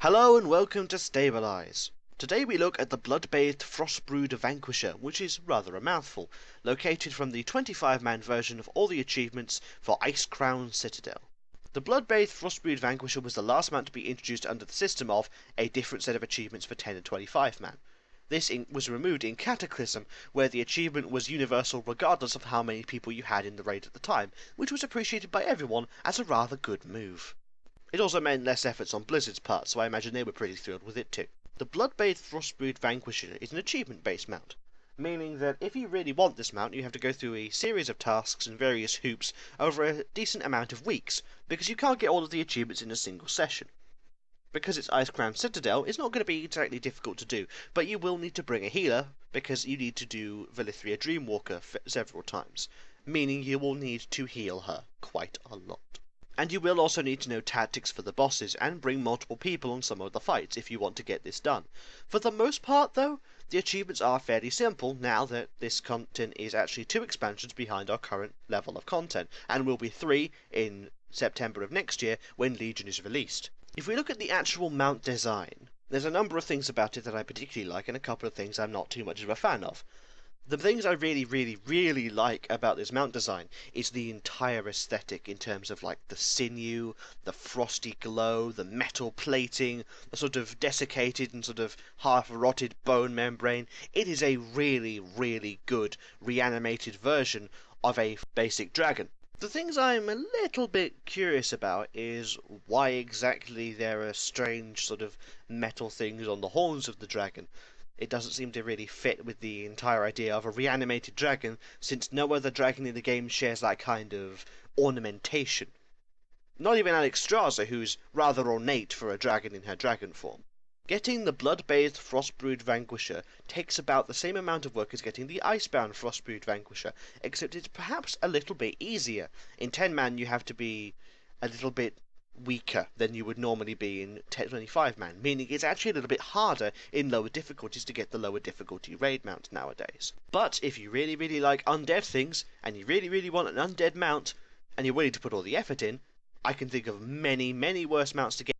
Hello and welcome to Stable-Ise. Today we look at the Bloodbathed Frostbrood Vanquisher, which is rather a mouthful, located from the 25-man version of all the achievements for Icecrown Citadel. The Bloodbathed Frostbrood Vanquisher was the last mount to be introduced under the system of a different set of achievements for 10 and 25-man. This was removed in Cataclysm, where the achievement was universal regardless of how many people you had in the raid at the time, which was appreciated by everyone as a rather good move. It also meant less efforts on Blizzard's part, so I imagine they were pretty thrilled with it too. The Bloodbathed Frostbrood Vanquisher is an achievement-based mount, meaning that if you really want this mount, you have to go through a series of tasks and various hoops over a decent amount of weeks, because you can't get all of the achievements in a single session. Because it's Icecrown Citadel, it's not going to be exactly difficult to do, but you will need to bring a healer, because you need to do Velithria Dreamwalker several times, meaning you will need to heal her quite a lot. And you will also need to know tactics for the bosses and bring multiple people on some of the fights if you want to get this done. For the most part though, the achievements are fairly simple now that this content is actually 2 expansions behind our current level of content, and will be 3 in September of next year when Legion is released. If we look at the actual mount design, there's a number of things about it that I particularly like and a couple of things I'm not too much of a fan of. The things I really like about this mount design is the entire aesthetic in terms of like the sinew, the frosty glow, the metal plating, the sort of desiccated and sort of half-rotted bone membrane. It is a really good reanimated version of a basic dragon. The things I'm a little bit curious about is why exactly there are strange sort of metal things on the horns of the dragon. It doesn't seem to really fit with the entire idea of a reanimated dragon, since no other dragon in the game shares that kind of ornamentation. Not even Alexstrasza, who's rather ornate for a dragon in her dragon form. Getting the Bloodbathed Frostbrood Vanquisher takes about the same amount of work as getting the Icebound Frostbrood Vanquisher, except it's perhaps a little bit easier. In 10-man you have to be a little bit weaker than you would normally be in 25-man, meaning it's actually a little bit harder in lower difficulties to get the lower difficulty raid mount nowadays. But if you really like undead things, and you really want an undead mount, and you're willing to put all the effort in, I can think of many worse mounts to get